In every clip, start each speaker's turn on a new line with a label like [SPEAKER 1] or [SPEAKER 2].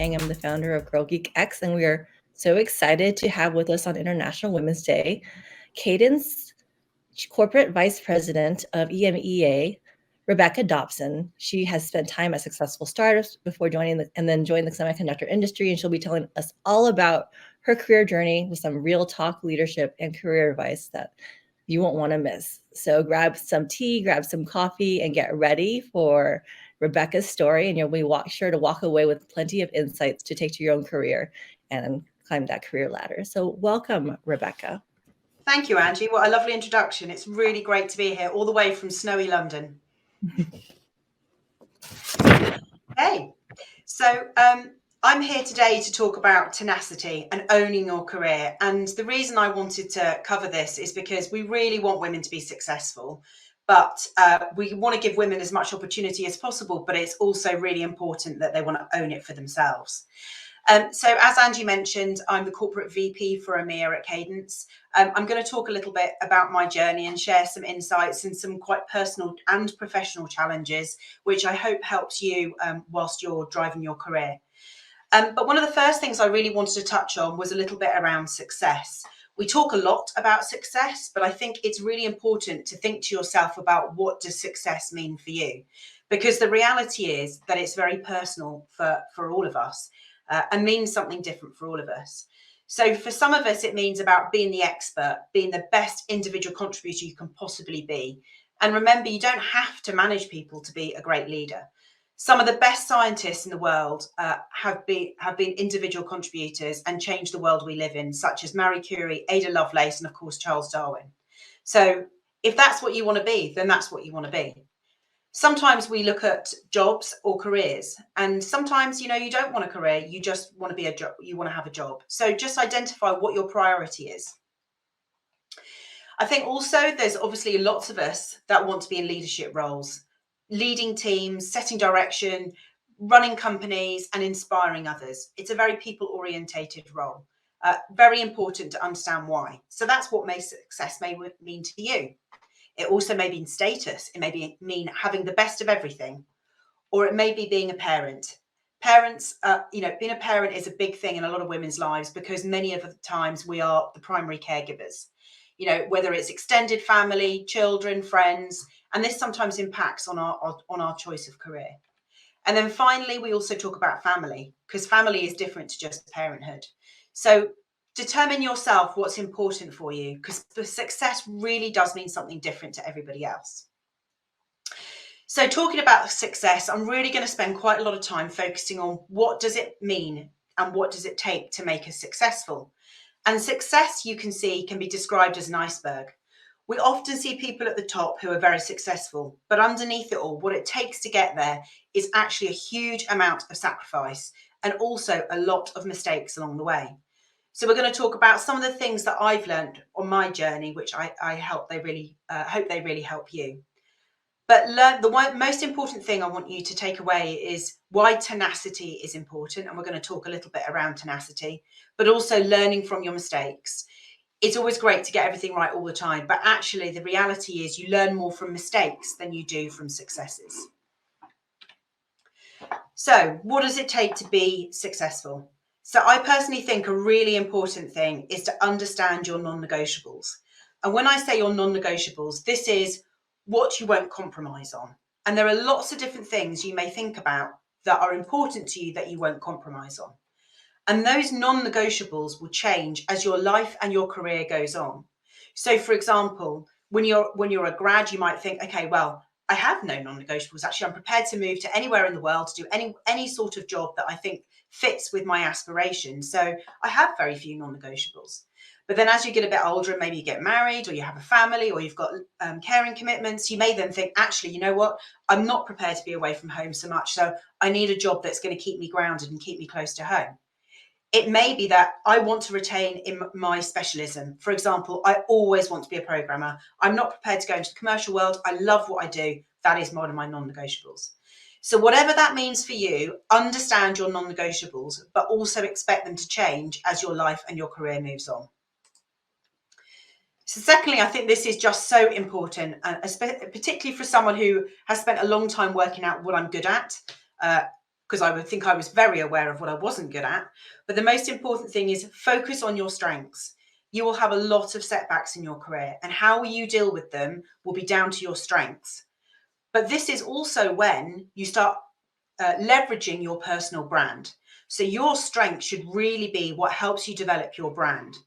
[SPEAKER 1] Chang. I'm the founder of Girl Geek X, and we are so excited to have with us on International Women's Day Cadence Corporate Vice President of EMEA, Rebecca Dobson. She has spent time at successful startups before joining the semiconductor industry, and she'll be telling us all about her career journey with some real talk leadership and career advice that you won't want to miss. So grab some tea, grab some coffee, and get ready for Rebecca's story, and you'll be sure to walk away with plenty of insights to take to your own career and climb that career ladder. So welcome, Rebecca.
[SPEAKER 2] Thank you, Angie. What a lovely introduction. It's really great to be here, all the way from snowy London. Hey, so I'm here today to talk about tenacity and owning your career. And the reason I wanted to cover this is because we really want women to be successful, but we want to give women as much opportunity as possible, but it's also really important that they want to own it for themselves. So as Angie mentioned, I'm the corporate VP for EMEA at Cadence. I'm going to talk a little bit about my journey and share some insights and some quite personal and professional challenges, which I hope helps you whilst you're driving your career. But one of the first things I really wanted to touch on was a little bit around success. We talk a lot about success, but I think it's really important to think to yourself about what does success mean for you? Because the reality is that it's very personal for all of us. And means something different for all of us. So for some of us, it means about being the expert, being the best individual contributor you can possibly be. And remember, you don't have to manage people to be a great leader. Some of the best scientists in the world have been individual contributors and changed the world we live in, such as Marie Curie, Ada Lovelace, and of course, Charles Darwin. So if that's what you want to be, then that's what you want to be. Sometimes we look at jobs or careers, and sometimes, you don't want a career, you just want to be you want to have a job. So just identify what your priority is. I think also there's obviously lots of us that want to be in leadership roles, leading teams, setting direction, running companies, and inspiring others. It's a very people-orientated role. Very important to understand why. So that's what success may mean to you. It also may mean status. It may mean having the best of everything, or it may be being a parent. Parents, being a parent is a big thing in a lot of women's lives because many of the times we are the primary caregivers, whether it's extended family, children, friends, and this sometimes impacts on our choice of career. And then finally, we also talk about family because family is different to just parenthood. So determine yourself what's important for you because the success really does mean something different to everybody else. So talking about success, I'm really going to spend quite a lot of time focusing on what does it mean and what does it take to make us successful. And success, you can see, can be described as an iceberg. We often see people at the top who are very successful, but underneath it all, what it takes to get there is actually a huge amount of sacrifice and also a lot of mistakes along the way. So we're going to talk about some of the things that I've learned on my journey, which I hope they really help you. But the most important thing I want you to take away is why tenacity is important. And we're going to talk a little bit around tenacity, but also learning from your mistakes. It's always great to get everything right all the time, but actually the reality is you learn more from mistakes than you do from successes. So what does it take to be successful? So I personally think a really important thing is to understand your non-negotiables. And when I say your non-negotiables, this is what you won't compromise on. And there are lots of different things you may think about that are important to you that you won't compromise on. And those non-negotiables will change as your life and your career goes on. So for example, when you're a grad, you might think, okay, well, I have no non-negotiables. Actually, I'm prepared to move to anywhere in the world to do any sort of job that I think fits with my aspirations. So I have very few non-negotiables. But then as you get a bit older, maybe you get married or you have a family or you've got caring commitments, you may then think, actually, you know what? I'm not prepared to be away from home so much. So I need a job that's going to keep me grounded and keep me close to home. It may be that I want to retain in my specialism. For example, I always want to be a programmer. I'm not prepared to go into the commercial world. I love what I do. That is one of my non-negotiables. So whatever that means for you, understand your non-negotiables, but also expect them to change as your life and your career moves on. So secondly, I think this is just so important, particularly for someone who has spent a long time working out what I'm good at. because I would think I was very aware of what I wasn't good at. But the most important thing is focus on your strengths. You will have a lot of setbacks in your career, and how you deal with them will be down to your strengths. But this is also when you start leveraging your personal brand. So your strength should really be what helps you develop your brand.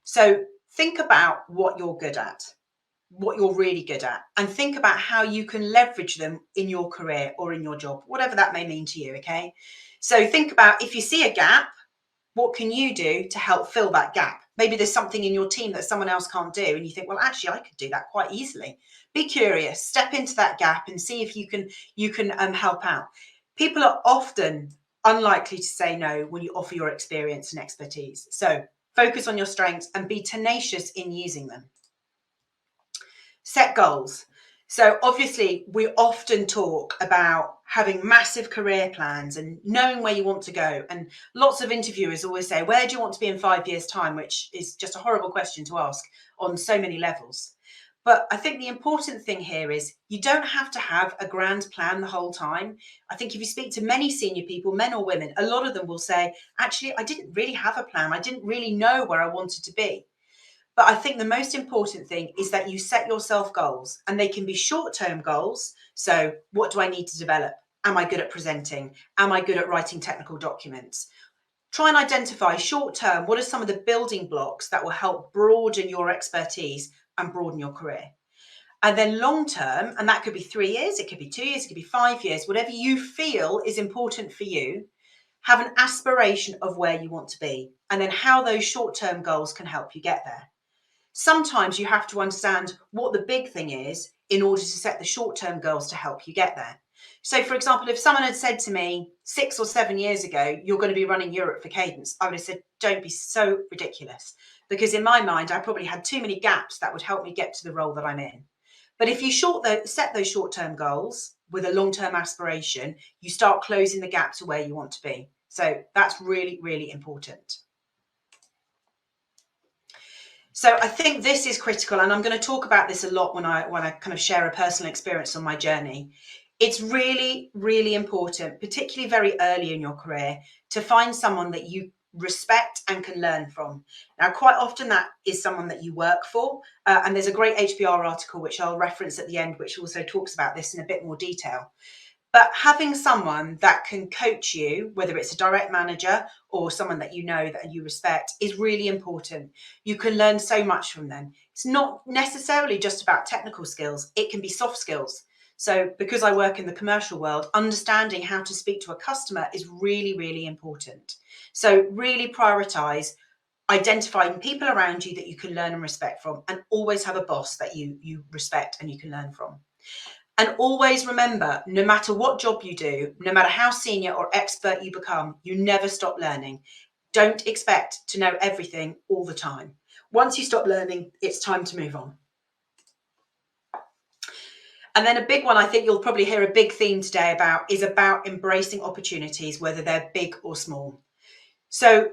[SPEAKER 2] So think about what you're good at, what you're really good at, and think about how you can leverage them in your career or in your job, whatever that may mean to you. Okay. So think about, if you see a gap, what can you do to help fill that gap? Maybe there's something in your team that someone else can't do, and you think, well, actually, I could do that quite easily. Be curious, step into that gap, and see if you can help out. People are often unlikely to say no when you offer your experience and expertise. So focus on your strengths and be tenacious in using them. Set goals. So obviously we often talk about having massive career plans and knowing where you want to go. And lots of interviewers always say, where do you want to be in 5 years' time? Which is just a horrible question to ask on so many levels. But I think the important thing here is you don't have to have a grand plan the whole time. I think if you speak to many senior people, men or women, a lot of them will say, actually, I didn't really have a plan. I didn't really know where I wanted to be. But I think the most important thing is that you set yourself goals, and they can be short-term goals. So what do I need to develop? Am I good at presenting? Am I good at writing technical documents? Try and identify short-term, what are some of the building blocks that will help broaden your expertise and broaden your career? And then long-term, and that could be 3 years, it could be 2 years, it could be 5 years, whatever you feel is important for you, have an aspiration of where you want to be, and then how those short-term goals can help you get there. Sometimes you have to understand what the big thing is in order to set the short-term goals to help you get there. So, for example, if someone had said to me 6 or 7 years ago, you're going to be running Europe for Cadence, I would have said, don't be so ridiculous. Because in my mind, I probably had too many gaps that would help me get to the role that I'm in. But if you set those short-term goals with a long-term aspiration, you start closing the gap to where you want to be. So that's really, really important. So I think this is critical, and I'm going to talk about this a lot when I kind of share a personal experience on my journey. It's really, really important, particularly very early in your career, to find someone that you respect and can learn from. Now, quite often that is someone that you work for, and there's a great HBR article which I'll reference at the end, which also talks about this in a bit more detail. But having someone that can coach you, whether it's a direct manager or someone that you know that you respect, is really important. You can learn so much from them. It's not necessarily just about technical skills. It can be soft skills. So because I work in the commercial world, understanding how to speak to a customer is really, really important. So really prioritize identifying people around you that you can learn and respect from, and always have a boss that you respect and you can learn from. And always remember, no matter what job you do, no matter how senior or expert you become, you never stop learning. Don't expect to know everything all the time. Once you stop learning, it's time to move on. And then a big one I think you'll probably hear a big theme today about is about embracing opportunities, whether they're big or small. So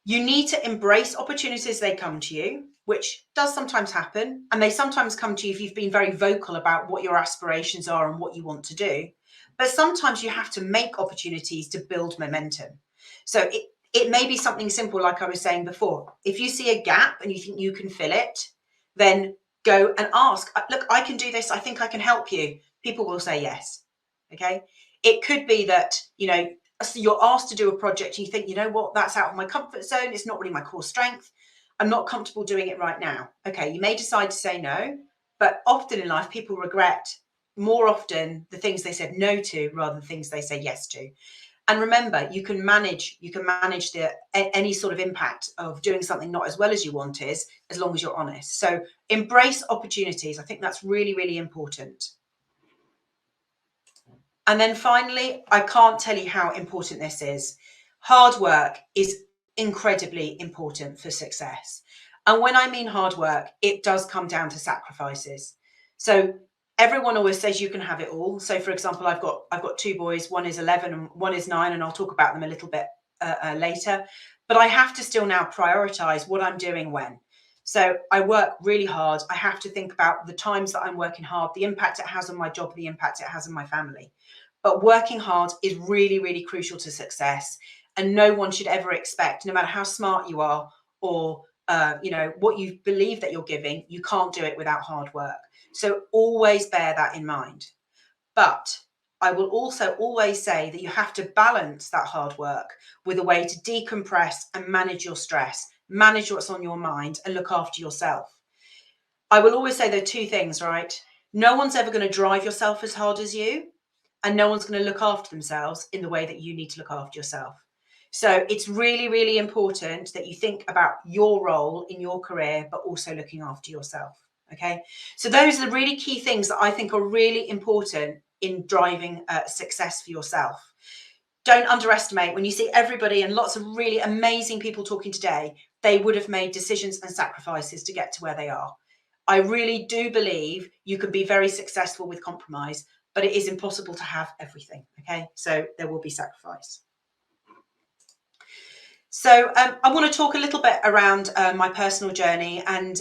[SPEAKER 2] you need to embrace opportunities as they come to you, which does sometimes happen. And they sometimes come to you if you've been very vocal about what your aspirations are and what you want to do. But sometimes you have to make opportunities to build momentum. So it may be something simple, like I was saying before. If you see a gap and you think you can fill it, then go and ask, look, I can do this. I think I can help you. People will say yes. Okay. It could be that, so you're asked to do a project and you think, you know what, that's out of my comfort zone. It's not really my core strength. I'm not comfortable doing it right now. Okay, you may decide to say no, but often in life, people regret more often the things they said no to rather than things they say yes to. And remember, you can manage any sort of impact of doing something not as well as you want is, as long as you're honest. So embrace opportunities. I think that's really, really important. And then finally, I can't tell you how important this is. Hard work is incredibly important for success. And when I mean hard work, it does come down to sacrifices. So everyone always says you can have it all. So for example, I've got 2 boys, one is 11 and one is 9, and I'll talk about them a little bit later. But I have to still now prioritize what I'm doing when. So I work really hard. I have to think about the times that I'm working hard, the impact it has on my job, the impact it has on my family. but working hard is really, really crucial to success. And no one should ever expect, no matter how smart you are or what you believe that you're giving, you can't do it without hard work. So always bear that in mind. But I will also always say that you have to balance that hard work with a way to decompress and manage your stress, manage what's on your mind, and look after yourself. I will always say there are two things, right? No one's ever going to drive yourself as hard as you, and no one's going to look after themselves in the way that you need to look after yourself. So it's really, really important that you think about your role in your career, but also looking after yourself. Okay. So those are the really key things that I think are really important in driving success for yourself. Don't underestimate when you see everybody and lots of really amazing people talking today, they would have made decisions and sacrifices to get to where they are. I really do believe you can be very successful with compromise, but it is impossible to have everything. Okay. So there will be sacrifice. So I want to talk a little bit around my personal journey and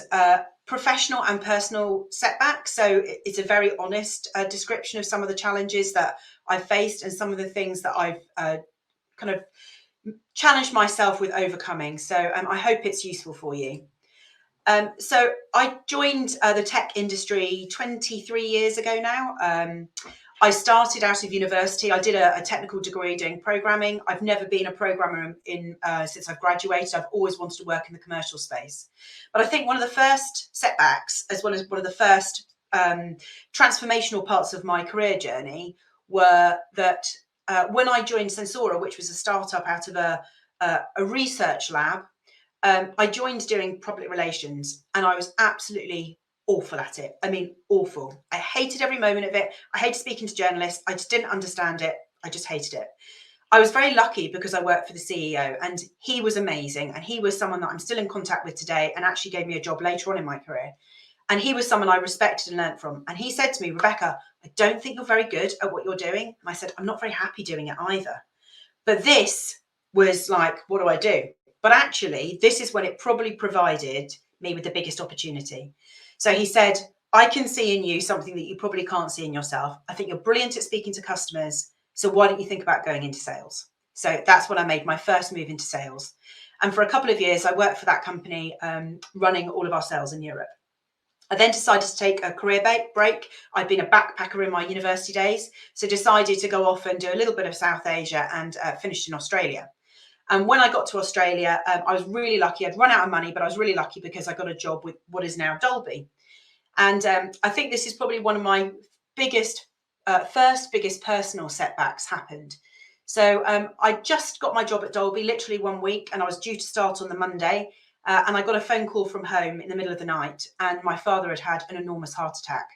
[SPEAKER 2] professional and personal setbacks. So it's a very honest description of some of the challenges that I've faced and some of the things that I've kind of challenged myself with overcoming. So I hope it's useful for you. So I joined the tech industry 23 years ago now. I started out of university. I did a technical degree doing programming. I've never been a programmer since I've graduated. I've always wanted to work in the commercial space. But I think one of the first setbacks, as well as one of the first transformational parts of my career journey, were that when I joined Sensora, which was a startup out of a research lab, I joined doing public relations, and I was absolutely awful at it. I mean, awful. I hated every moment of it. I hated speaking to journalists. I just didn't understand it. I just hated it. I was very lucky because I worked for the CEO, and he was amazing. And he was someone that I'm still in contact with today and actually gave me a job later on in my career. And he was someone I respected and learned from. And he said to me, Rebecca, I don't think you're very good at what you're doing. And I said, I'm not very happy doing it either. But this was like, what do I do? But actually, this is when it probably provided me with the biggest opportunity. So he said, I can see in you something that you probably can't see in yourself. I think you're brilliant at speaking to customers. So why don't you think about going into sales? So that's when I made my first move into sales. And for a couple of years, I worked for that company, running all of our sales in Europe. I then decided to take a career break. I'd been a backpacker in my university days, so decided to go off and do a little bit of South Asia and finished in Australia. And when I got to Australia, I was really lucky. I'd run out of money, but I was really lucky because I got a job with what is now Dolby. And I think this is probably one of my first biggest personal setbacks happened. So I just got my job at Dolby literally 1 week, and I was due to start on the Monday. And I got a phone call from home in the middle of the night, and my father had had an enormous heart attack,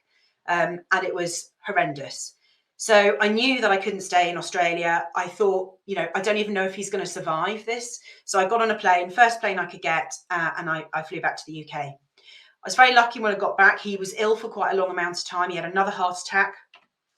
[SPEAKER 2] and it was horrendous. So I knew that I couldn't stay in Australia. I thought, I don't even know if he's going to survive this. So I got on a plane, first plane I could get, and I flew back to the UK. I was very lucky when I got back. He was ill for quite a long amount of time. He had another heart attack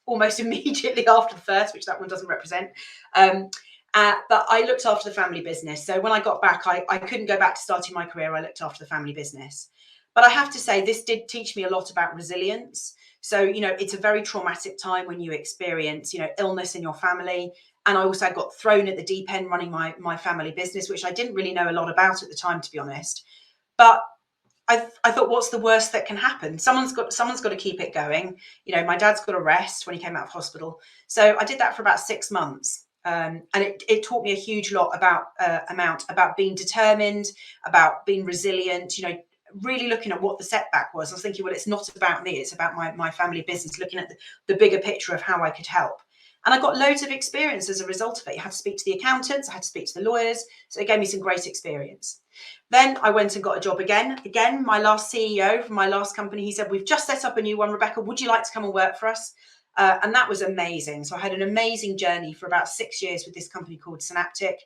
[SPEAKER 2] almost immediately after the first, which that one doesn't represent. But I looked after the family business. So when I got back, I couldn't go back to starting my career. I looked after the family business. But I have to say, this did teach me a lot about resilience. So, it's a very traumatic time when you experience, illness in your family. And I also got thrown at the deep end running my family business, which I didn't really know a lot about at the time, to be honest. But I thought, what's the worst that can happen? Someone's got to keep it going. My dad's got to rest when he came out of hospital. So I did that for about 6 months. And it taught me a huge lot about being determined, about being resilient, really looking at what the setback was. I was thinking, well, it's not about me, it's about my family business, looking at the bigger picture of how I could help. And I got loads of experience as a result of it. I had to speak to the accountants, I had to speak to the lawyers. So it gave me some great experience. Then I went and got a job again. Again, my last CEO from my last company, he said, we've just set up a new one, Rebecca, would you like to come and work for us? And that was amazing. So I had an amazing journey for about 6 years with this company called Synaptic.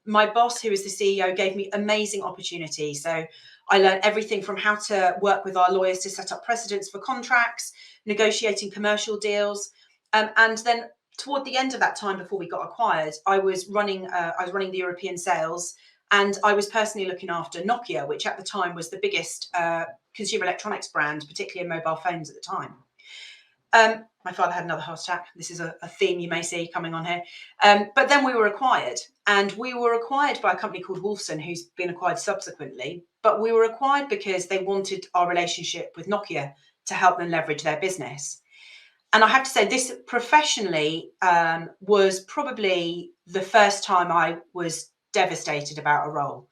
[SPEAKER 2] My boss, who is the CEO, gave me amazing opportunities. So I learned everything from how to work with our lawyers to set up precedents for contracts, negotiating commercial deals. And then toward the end of that time, before we got acquired, I was running the European sales, and I was personally looking after Nokia, which at the time was the biggest consumer electronics brand, particularly in mobile phones at the time. My father had another heart attack. This is a theme you may see coming on here. But then we were acquired, and we were acquired by a company called Wolfson, who's been acquired subsequently. But we were acquired because they wanted our relationship with Nokia to help them leverage their business. And I have to say, this professionally was probably the first time I was devastated about a role.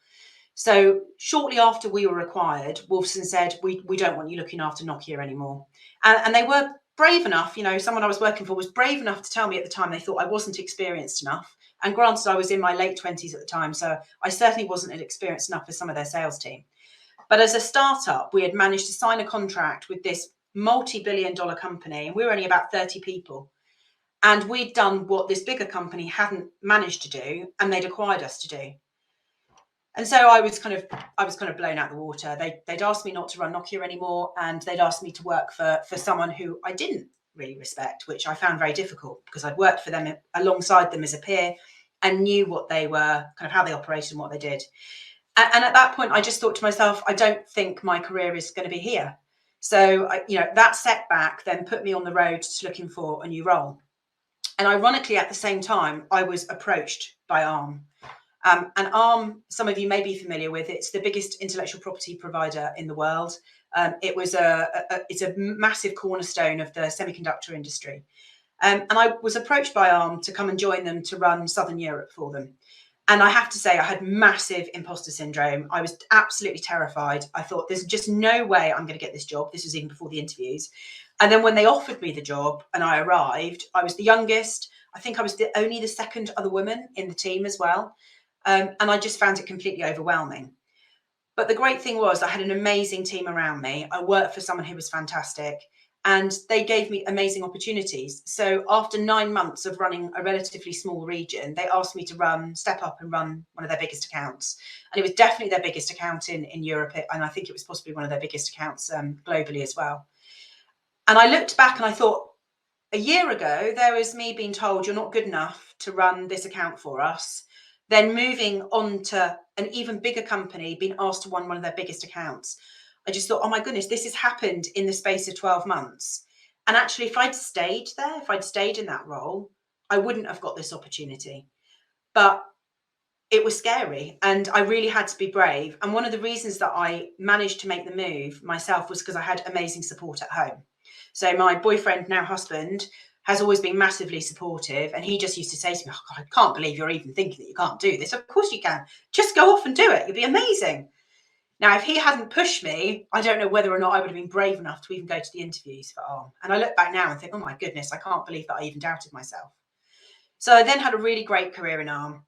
[SPEAKER 2] So shortly after we were acquired, Wolfson said, we don't want you looking after Nokia anymore. And they were brave enough, someone I was working for was brave enough to tell me at the time they thought I wasn't experienced enough. And granted, I was in my late 20s at the time, so I certainly wasn't experienced enough for some of their sales team. But as a startup, we had managed to sign a contract with this multi-billion-dollar company, and we were only about 30 people. And we'd done what this bigger company hadn't managed to do, and they'd acquired us to do. And so I was kind of blown out the water. They'd asked me not to run Nokia anymore, and they'd asked me to work for someone who I didn't really respect, which I found very difficult because I'd worked for them alongside them as a peer and knew what they were, kind of how they operated and what they did. And at that point, I just thought to myself, I don't think my career is going to be here. So, that setback then put me on the road to looking for a new role. And ironically, at the same time, I was approached by Arm. And Arm, some of you may be familiar with, it's the biggest intellectual property provider in the world. It's a massive cornerstone of the semiconductor industry. And I was approached by Arm to come and join them to run Southern Europe for them. And I have to say, I had massive imposter syndrome. I was absolutely terrified. I thought, there's just no way I'm going to get this job. This was even before the interviews. And then when they offered me the job and I arrived, I was the youngest. I think I was only the second other woman in the team as well. And I just found it completely overwhelming. But the great thing was I had an amazing team around me. I worked for someone who was fantastic, and they gave me amazing opportunities. So after 9 months of running a relatively small region, they asked me to step up and run one of their biggest accounts. And it was definitely their biggest account in Europe. And I think it was possibly one of their biggest accounts globally as well. And I looked back and I thought, a year ago, there was me being told you're not good enough to run this account for us. Then moving on to an even bigger company, being asked to run one of their biggest accounts. I just thought, oh my goodness, this has happened in the space of 12 months. And actually, if I'd stayed there, if I'd stayed in that role, I wouldn't have got this opportunity. But it was scary, and I really had to be brave. And one of the reasons that I managed to make the move myself was because I had amazing support at home. So my boyfriend, now husband, has always been massively supportive, and he just used to say to me, oh God, I can't believe you're even thinking that you can't do this. Of course you can. Just go off and do it. You'll be amazing. Now, if he hadn't pushed me, I don't know whether or not I would have been brave enough to even go to the interviews for Arm. And I look back now and think, oh my goodness, I can't believe that I even doubted myself. So I then had a really great career in Arm.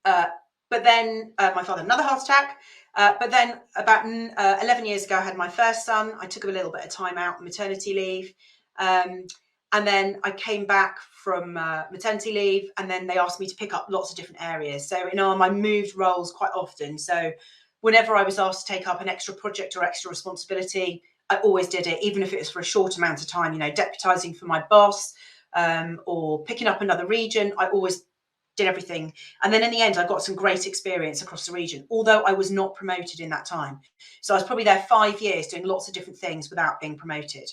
[SPEAKER 2] But then my father had another heart attack. But then about 11 years ago, I had my first son. I took a little bit of time out, maternity leave. And then I came back from maternity leave, and then they asked me to pick up lots of different areas. So in Arm, I moved roles quite often. So whenever I was asked to take up an extra project or extra responsibility, I always did it, even if it was for a short amount of time, deputizing for my boss or picking up another region. I always did everything. And then in the end, I got some great experience across the region, although I was not promoted in that time. So I was probably there 5 years doing lots of different things without being promoted.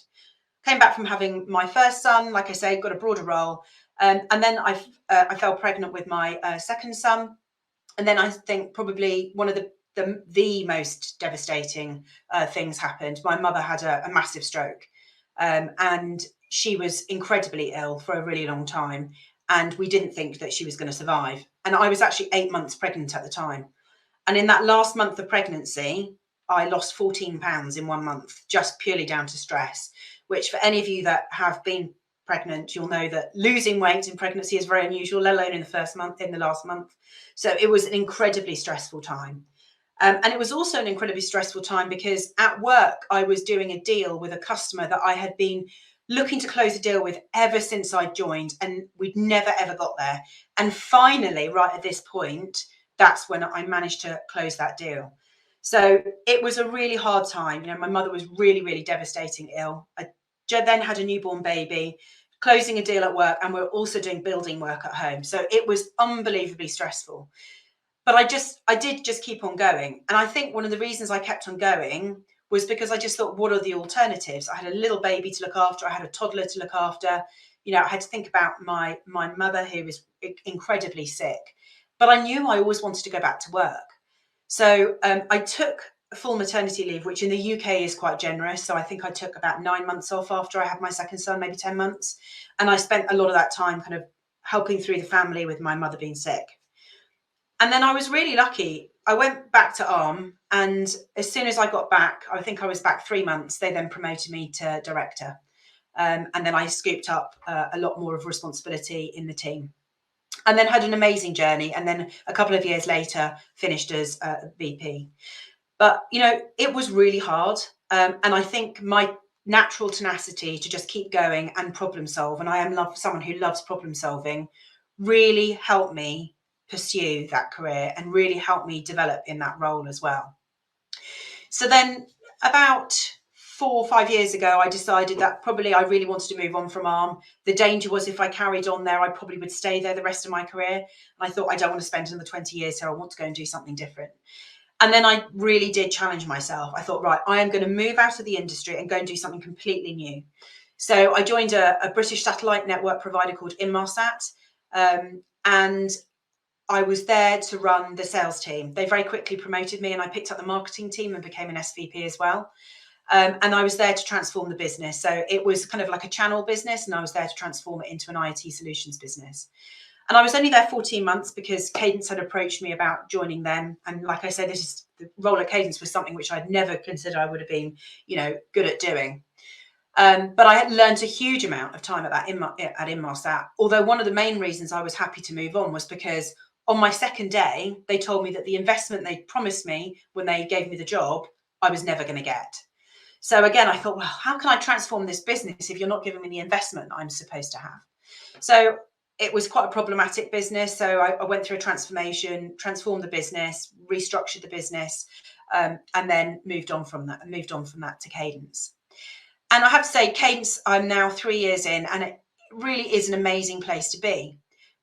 [SPEAKER 2] Came back from having my first son, like I say, got a broader role. And then I fell pregnant with my second son. And then I think probably one of the most devastating things happened. My mother had a massive stroke, and she was incredibly ill for a really long time. And we didn't think that she was going to survive. And I was actually 8 months pregnant at the time. And in that last month of pregnancy, I lost 14 pounds in 1 month, just purely down to stress, which for any of you that have been pregnant, you'll know that losing weight in pregnancy is very unusual, let alone in the last month. So it was an incredibly stressful time. And it was also an incredibly stressful time because at work, I was doing a deal with a customer that I had been looking to close a deal with ever since I joined, and we'd never, ever got there. And finally, right at this point, that's when I managed to close that deal. So it was a really hard time. My mother was really, really devastating ill. I then had a newborn baby, closing a deal at work, and we're also doing building work at home. So it was unbelievably stressful. But I did just keep on going. And I think one of the reasons I kept on going was because I just thought, what are the alternatives? I had a little baby to look after. I had a toddler to look after. You know, I had to think about my mother, who was incredibly sick. But I knew I always wanted to go back to work. So I took full maternity leave, which in the UK is quite generous. So I think I took about 9 months off after I had my second son, maybe 10 months. And I spent a lot of that time kind of helping through the family with my mother being sick. And then I was really lucky. I went back to Arm, and as soon as I got back, I think I was back 3 months, they then promoted me to director. And then I scooped up a lot more of responsibility in the team. And then had an amazing journey. And then a couple of years later, finished as VP. But, you know, it was really hard. And I think my natural tenacity to just keep going and problem solve, and I am someone who loves problem solving, really helped me pursue that career and really helped me develop in that role as well. So then about 4 or 5 years ago, I decided that probably I really wanted to move on from Arm. The danger was if I carried on there, I probably would stay there the rest of my career. And I thought, I don't want to spend another 20 years here. I want to go and do something different. And then I really did challenge myself. I thought, right, I am going to move out of the industry and go and do something completely new. So I joined a British satellite network provider called Inmarsat. And I was there to run the sales team. They very quickly promoted me, and I picked up the marketing team and became an SVP as well. And I was there to transform the business. So it was kind of like a channel business, and I was there to transform it into an IoT solutions business. And I was only there 14 months because Cadence had approached me about joining them. And like I said, the role at Cadence was something which I'd never considered I would have been, you know, good at doing. But I had learned a huge amount of time at Inmarsat. Although one of the main reasons I was happy to move on was because on my second day, they told me that the investment they promised me when they gave me the job, I was never going to get. So again, I thought, well, how can I transform this business if you're not giving me the investment I'm supposed to have? So it was quite a problematic business. So I went through a transformation, transformed the business, restructured the business, and then moved on from that to Cadence. And I have to say, Cadence, I'm now 3 years in, and it really is an amazing place to be.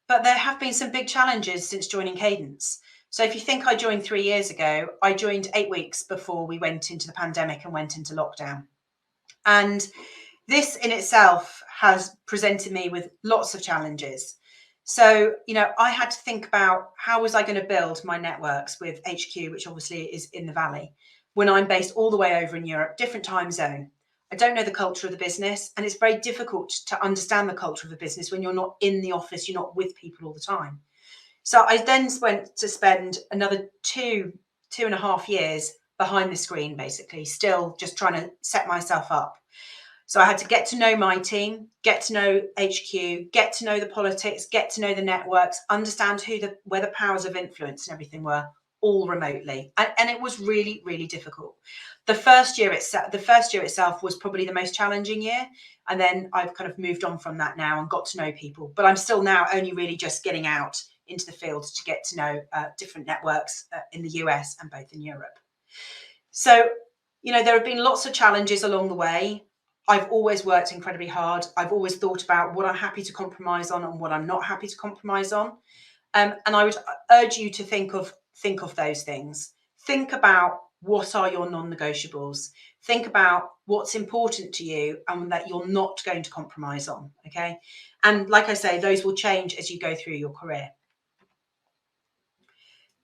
[SPEAKER 2] But there have been some big challenges since joining Cadence. So if you think I joined 3 years ago, I joined 8 weeks before we went into the pandemic and went into lockdown. And this in itself has presented me with lots of challenges. So, you know, I had to think about how was I going to build my networks with HQ, which obviously is in the Valley, when I'm based all the way over in Europe, different time zone. I don't know the culture of the business, and it's very difficult to understand the culture of the business when you're not in the office, you're not with people all the time. So I then went to spend another 2.5 years behind the screen, basically, still just trying to set myself up. So I had to get to know my team, get to know HQ, get to know the politics, get to know the networks, understand where the powers of influence and everything were, all remotely. And it was really, really difficult. The first year itself was probably the most challenging year. And then I've kind of moved on from that now and got to know people. But I'm still now only really just getting out into the field to get to know different networks in the US and both in Europe. So, you know, there have been lots of challenges along the way. I've always worked incredibly hard. I've always thought about what I'm happy to compromise on and what I'm not happy to compromise on. And I would urge you to think of those things. Think about what are your non-negotiables. Think about what's important to you and that you're not going to compromise on, okay? And like I say, those will change as you go through your career.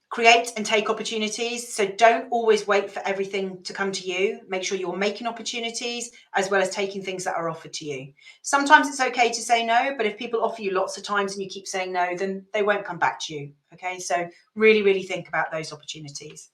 [SPEAKER 2] Create and take opportunities. So don't always wait for everything to come to you. Make sure you're making opportunities as well as taking things that are offered to you. Sometimes it's okay to say no, but if people offer you lots of times and you keep saying no, then they won't come back to you. Okay, so really, really think about those opportunities.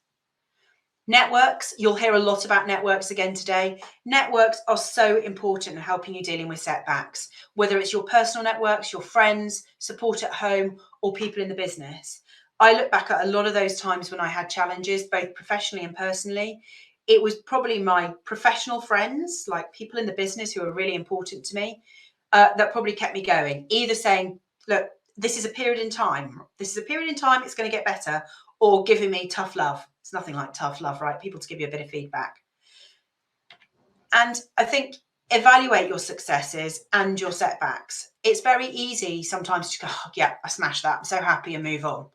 [SPEAKER 2] Networks, you'll hear a lot about networks again today. Networks are so important in helping you dealing with setbacks, whether it's your personal networks, your friends, support at home, or people in the business. I look back at a lot of those times when I had challenges, both professionally and personally. It was probably my professional friends, like people in the business who are really important to me, that probably kept me going, either saying, look, this is a period in time. This is a period in time, it's going to get better, or giving me tough love. It's nothing like tough love, right? People to give you a bit of feedback. And I think evaluate your successes and your setbacks. It's very easy sometimes to go, oh, yeah, I smashed that. I'm so happy, and move on.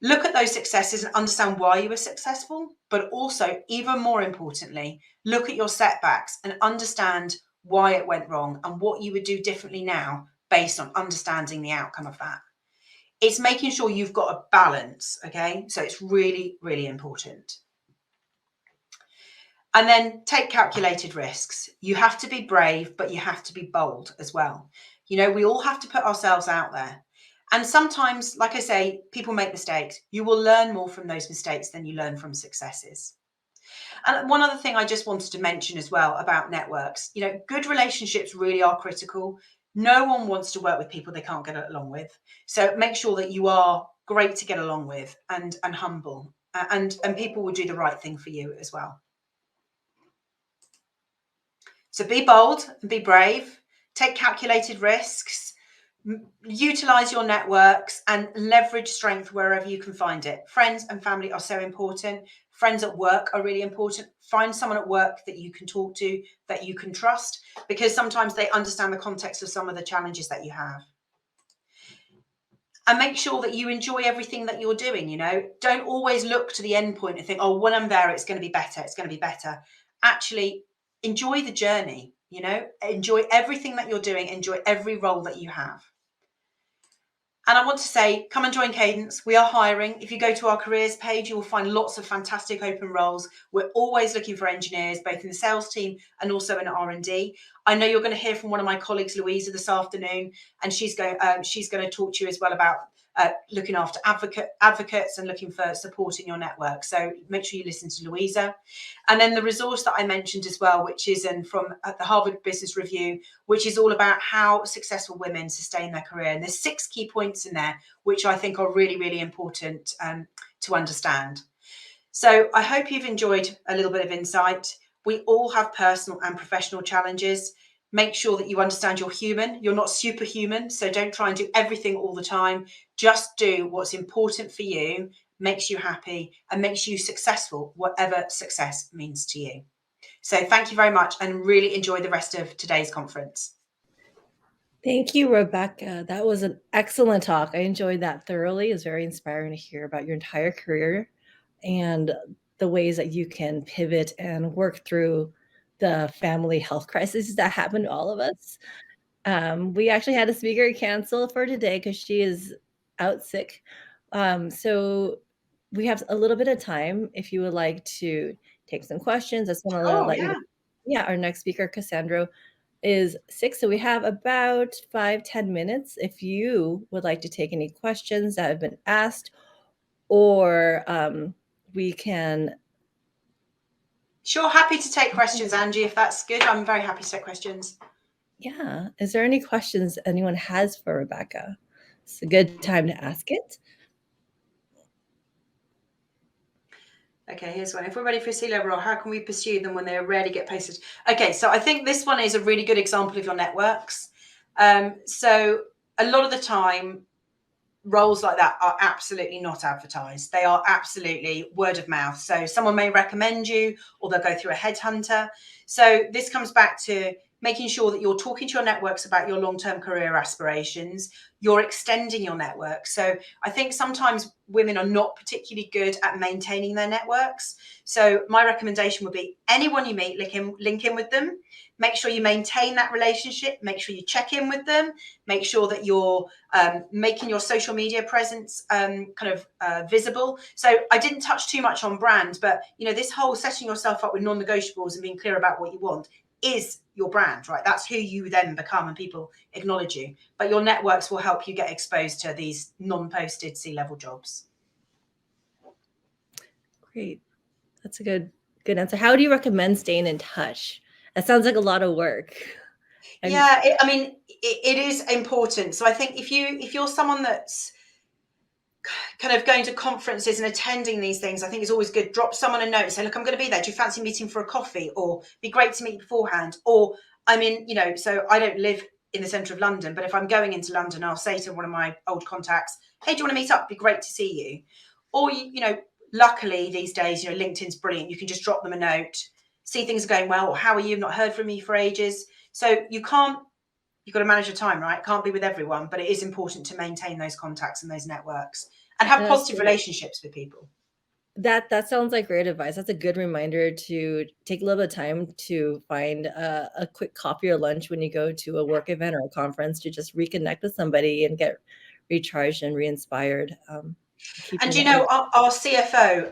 [SPEAKER 2] Look at those successes and understand why you were successful, but also, even more importantly, look at your setbacks and understand why it went wrong and what you would do differently now based on understanding the outcome of that. It's making sure you've got a balance, okay? So it's really, really important. And then take calculated risks. You have to be brave, but you have to be bold as well. You know, we all have to put ourselves out there. And sometimes, like I say, people make mistakes. You will learn more from those mistakes than you learn from successes. And one other thing I just wanted to mention as well about networks, you know, good relationships really are critical. No one wants to work with people they can't get along with. So make sure that you are great to get along with and humble, and people will do the right thing for you as well. So be bold and be brave, take calculated risks, utilize your networks and leverage strength wherever you can find it. Friends and family are so important. Friends at work are really important. Find someone at work that you can talk to, that you can trust, because sometimes they understand the context of some of the challenges that you have. And make sure that you enjoy everything that you're doing. You know, don't always look to the end point and think, oh, when I'm there, it's going to be better. It's going to be better. Actually, enjoy the journey. You know, enjoy everything that you're doing. Enjoy every role that you have. And I want to say, come and join Cadence. We are hiring. If you go to our careers page, you will find lots of fantastic open roles. We're always looking for engineers, both in the sales team and also in R&D. I know you're going to hear from one of my colleagues, Louisa, this afternoon, and she's going to talk to you as well about looking after advocates and looking for support in your network. So make sure you listen to Louisa. And then the resource that I mentioned as well, which is from the Harvard Business Review, which is all about how successful women sustain their career. And there's 6 key points in there, which I think are really, really important to understand. So I hope you've enjoyed a little bit of insight. We all have personal and professional challenges. Make sure that you understand you're human. You're not superhuman. So don't try and do everything all the time. Just do what's important for you, makes you happy, and makes you successful, whatever success means to you. So thank you very much and really enjoy the rest of today's conference.
[SPEAKER 1] Thank you, Rebecca. That was an excellent talk. I enjoyed that thoroughly. It was very inspiring to hear about your entire career and the ways that you can pivot and work through the family health crisis that happened to all of us. We actually had a speaker cancel for today because she is out sick. So we have a little bit of time if you would like to take some questions. I just want to let you know. Yeah, our next speaker, Cassandra, is sick. So we have about 5-10 minutes if you would like to take any questions that have been asked, or we can.
[SPEAKER 2] Sure, happy to take questions, Angie, if that's good. I'm very happy to take questions.
[SPEAKER 1] Yeah. Is there any questions anyone has for Rebecca? It's a good time to ask it.
[SPEAKER 2] Okay, here's one. If we're ready for a C-level role, how can we pursue them when they rarely get posted? Okay, so I think this one is a really good example of your networks. So a lot of the time, roles like that are absolutely not advertised. They are absolutely word of mouth. So someone may recommend you, or they'll go through a headhunter. So this comes back to making sure that you're talking to your networks about your long-term career aspirations. You're extending your network. So I think sometimes women are not particularly good at maintaining their networks. So my recommendation would be anyone you meet, link in with them. Make sure you maintain that relationship. Make sure you check in with them. Make sure that you're making your social media presence visible. So I didn't touch too much on brand, but you know, this whole setting yourself up with non-negotiables and being clear about what you want is your brand, right? That's who you then become, and people acknowledge you. But your networks will help you get exposed to these non-posted C-level jobs.
[SPEAKER 1] Great. That's a good answer. How do you recommend staying in touch? That sounds like a lot of work.
[SPEAKER 2] Yeah, it is important. So I think if you're someone that's kind of going to conferences and attending these things, I think it's always good. Drop someone a note, say, look, I'm going to be there. Do you fancy meeting for a coffee? Or be great to meet beforehand. Or I mean, you know, so I don't live in the centre of London, but if I'm going into London, I'll say to one of my old contacts, hey, do you want to meet up? It'd be great to see you. Or you know, luckily these days, you know, LinkedIn's brilliant. You can just drop them a note, see things are going well, or how are you? Not heard from me for ages. So you've got to manage your time, right? Can't be with everyone, but it is important to maintain those contacts and those networks. and have
[SPEAKER 1] No, that's
[SPEAKER 2] positive
[SPEAKER 1] great.
[SPEAKER 2] relationships with people.
[SPEAKER 1] That sounds like great advice. That's a good reminder to take a little bit of time to find a quick coffee or lunch when you go to a work event or a conference to just reconnect with somebody and get recharged and re-inspired.
[SPEAKER 2] And
[SPEAKER 1] Keeping
[SPEAKER 2] you
[SPEAKER 1] that
[SPEAKER 2] know,
[SPEAKER 1] energy.
[SPEAKER 2] our CFO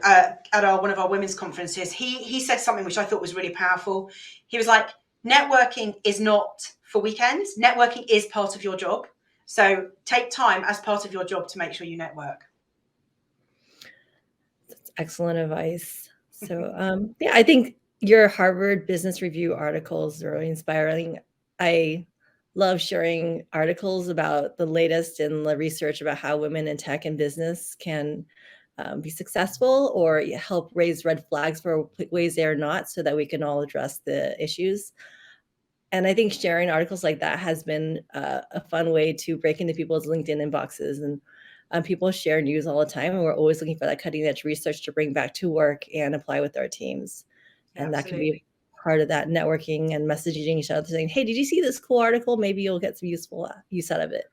[SPEAKER 2] at one of our women's conferences, he said something which I thought was really powerful. He was like, networking is not for weekends. Networking is part of your job. So take time as part of your job to make sure you network.
[SPEAKER 1] That's excellent advice. So, yeah, I think your Harvard Business Review articles are really inspiring. I love sharing articles about the latest in the research about how women in tech and business can be successful or help raise red flags for ways they are not, so that we can all address the issues. And I think sharing articles like that has been a fun way to break into people's LinkedIn inboxes. And people share news all the time, and we're always looking for that cutting edge research to bring back to work and apply with our teams.
[SPEAKER 2] Yeah,
[SPEAKER 1] And that can
[SPEAKER 2] absolutely.
[SPEAKER 1] be part of that networking and messaging each other, saying, "Hey, did you see this cool article? Maybe you'll get some useful use out of it."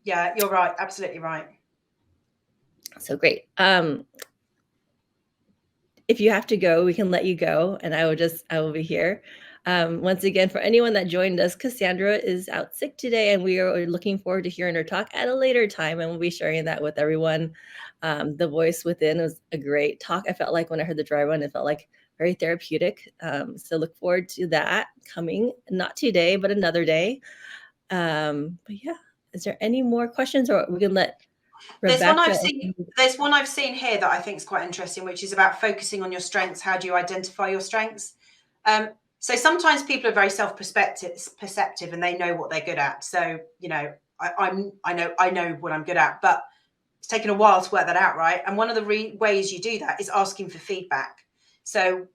[SPEAKER 2] Yeah, you're right. Absolutely right.
[SPEAKER 1] So great. If you have to go, we can let you go, and I will be here. Once again, for anyone that joined us, Cassandra is out sick today, and we are looking forward to hearing her talk at a later time, and we'll be sharing that with everyone. The Voice Within was a great talk. I felt like when I heard the dry run, it felt like very therapeutic. So look forward to that coming, not today, but another day. But yeah, is there any more questions, or we can let
[SPEAKER 2] There's one
[SPEAKER 1] Rebecca?
[SPEAKER 2] I've seen here that I think is quite interesting, which is about focusing on your strengths. How do you identify your strengths? So sometimes people are very perceptive and they know what they're good at. So, you know, I know what I'm good at, but it's taken a while to work that out, right? And one of the ways you do that is asking for feedback. So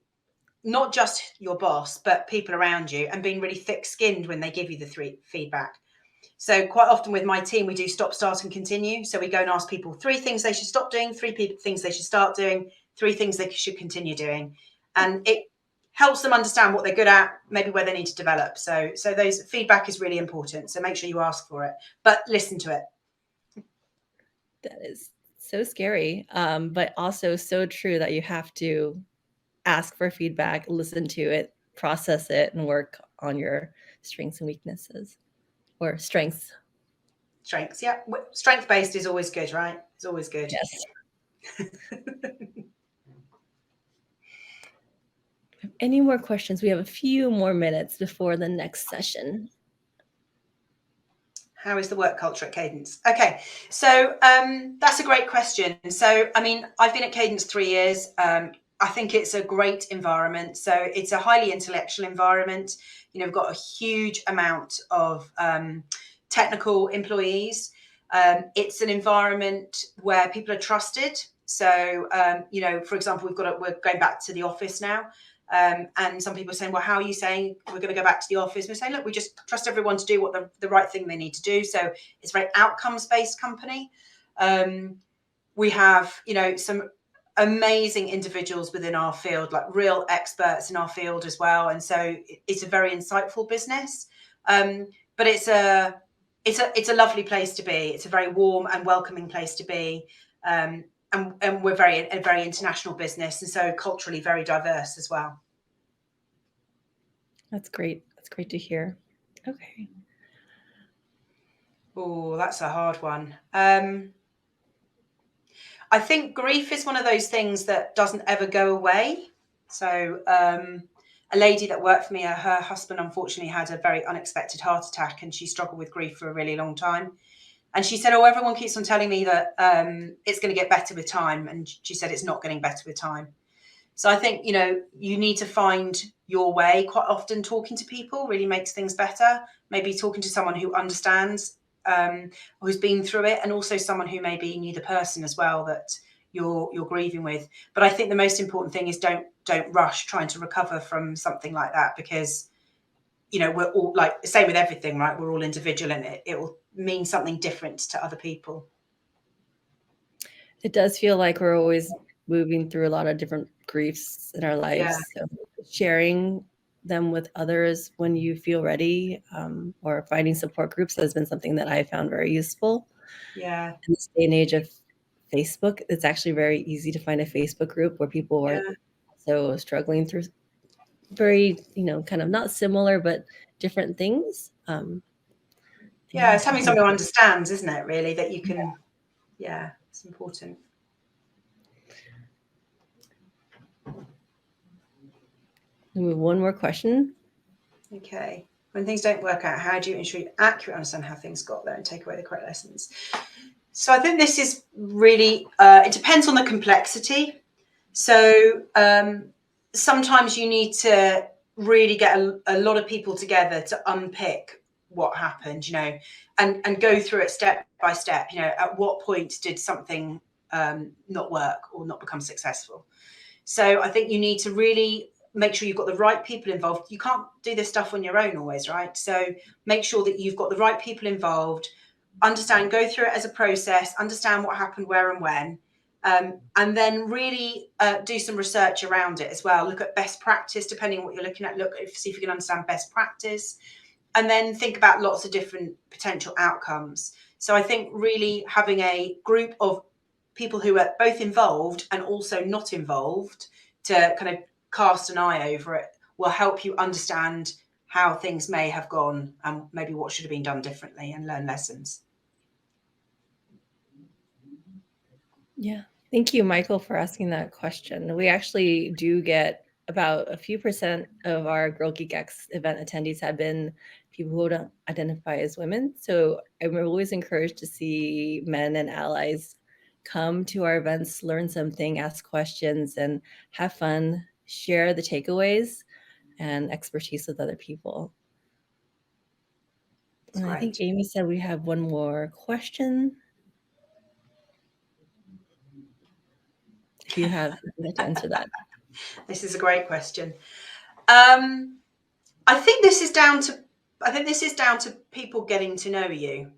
[SPEAKER 2] not just your boss, but people around you, and being really thick-skinned when they give you the feedback. So quite often with my team, we do stop, start, and continue. So we go and ask people 3 things they should stop doing, 3 things they should start doing, 3 things they should continue doing. And it helps them understand what they're good at, maybe where they need to develop. So those feedback is really important. So make sure you ask for it, but listen to it.
[SPEAKER 1] That is so scary, but also so true that you have to ask for feedback, listen to it, process it, and work on your strengths and weaknesses, or strengths.
[SPEAKER 2] Strengths, yeah. Strength-based is always good, right? It's always good.
[SPEAKER 1] Yes. Any more questions? We have a few more minutes before the next session.
[SPEAKER 2] How is the work culture at Cadence? Okay, so that's a great question. So, I mean, I've been at Cadence 3 years. I think it's a great environment. So it's a highly intellectual environment. You know, we've got a huge amount of technical employees. It's an environment where people are trusted. So, you know, for example, we're going back to the office now. And some people are saying, well, how are you saying we're going to go back to the office? We're saying, look, we just trust everyone to do what the right thing they need to do. So it's a very outcomes-based company. We have, you know, some amazing individuals within our field, like real experts in our field as well. And so it's a very insightful business. But it's a lovely place to be. It's a very warm and welcoming place to be. And we're a very international business, and so culturally very diverse as well.
[SPEAKER 1] That's great. That's great to hear. Okay.
[SPEAKER 2] Oh, that's a hard one. I think grief is one of those things that doesn't ever go away. So a lady that worked for me, her husband unfortunately had a very unexpected heart attack, and she struggled with grief for a really long time. And she said, oh, everyone keeps on telling me that it's going to get better with time. And she said, it's not getting better with time. So I think, you know, you need to find your way. Quite often talking to people really makes things better. Maybe talking to someone who understands, who's been through it, and also someone who maybe knew the person as well that you're grieving with. But I think the most important thing is don't rush trying to recover from something like that, because, you know, we're all like the same with everything, right? We're all individual, and it will mean something different to other people.
[SPEAKER 1] It does feel like we're always moving through a lot of different griefs in our lives.
[SPEAKER 2] Yeah.
[SPEAKER 1] So sharing them with others when you feel ready, or finding support groups has been something that I found very useful.
[SPEAKER 2] Yeah.
[SPEAKER 1] In this day and age of Facebook. It's actually very easy to find a Facebook group where people are so struggling through very, kind of not similar, but different things.
[SPEAKER 2] It's having someone who understands, isn't it, really, that you can, it's important.
[SPEAKER 1] We have one more question.
[SPEAKER 2] Okay. When things don't work out, how do you ensure you accurately understand how things got there and take away the correct lessons? So I think this is really, it depends on the complexity. So sometimes you need to really get a lot of people together to unpick what happened, and go through it step by step. At what point did something not work or not become successful? So I think you need to really make sure you've got the right people involved. You can't do this stuff on your own always, right? So make sure that you've got the right people involved, go through it as a process, understand what happened, where and when, and then really do some research around it as well. Look at best practice, depending on what you're looking at. See if you can understand best practice, and then think about lots of different potential outcomes. So I think really having a group of people who are both involved and also not involved to kind of cast an eye over it will help you understand how things may have gone and maybe what should have been done differently and learn lessons.
[SPEAKER 1] Yeah. Thank you, Michael, for asking that question. We actually do get about a few % of our Girl Geek X event attendees have been people who don't identify as women. So I'm always encouraged to see men and allies come to our events, learn something, ask questions, and have fun, share the takeaways and expertise with other people. And I think Amy said we have one more question. If you have, I'd like to answer that.
[SPEAKER 2] This is a great question. I think this is down to people getting to know you.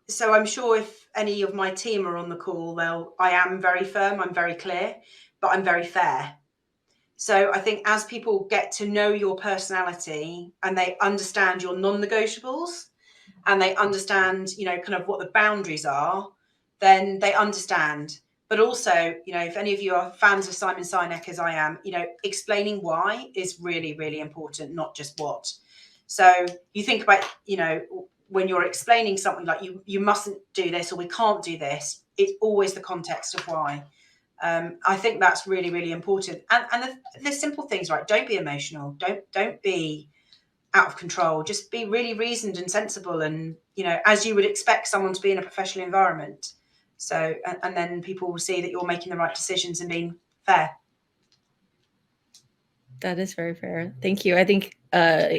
[SPEAKER 2] So I'm sure if any of my team are on the call, I am very firm, I'm very clear, but I'm very fair. So I think as people get to know your personality and they understand your non-negotiables and they understand, kind of what the boundaries are, then they understand. But also, if any of you are fans of Simon Sinek, as I am, explaining why is really, really important, not just what. So you think about, when you're explaining something like you mustn't do this or we can't do this, it's always the context of why. I think that's really, really important. And the simple things, right? Don't be emotional. Don't be out of control. Just be really reasoned and sensible, and as you would expect someone to be in a professional environment. So, and then people will see that you're making the right decisions and being fair.
[SPEAKER 1] That is very fair. Thank you. I think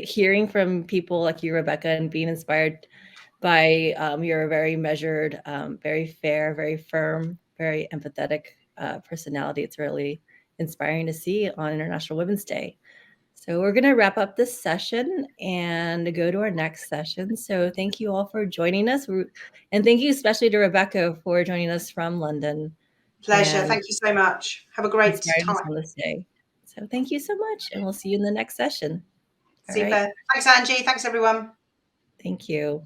[SPEAKER 1] hearing from people like you, Rebecca, and being inspired by your very measured, very fair, very firm, very empathetic personality, it's really inspiring to see on International Women's Day. So we're going to wrap up this session and go to our next session. So thank you all for joining us. And thank you especially to Rebecca for joining us from London.
[SPEAKER 2] Pleasure. Thank you so much. Have a great time
[SPEAKER 1] on this day. So thank you so much. And we'll see you in the next session.
[SPEAKER 2] Super. Right. Thanks, Angie. Thanks, everyone.
[SPEAKER 1] Thank you.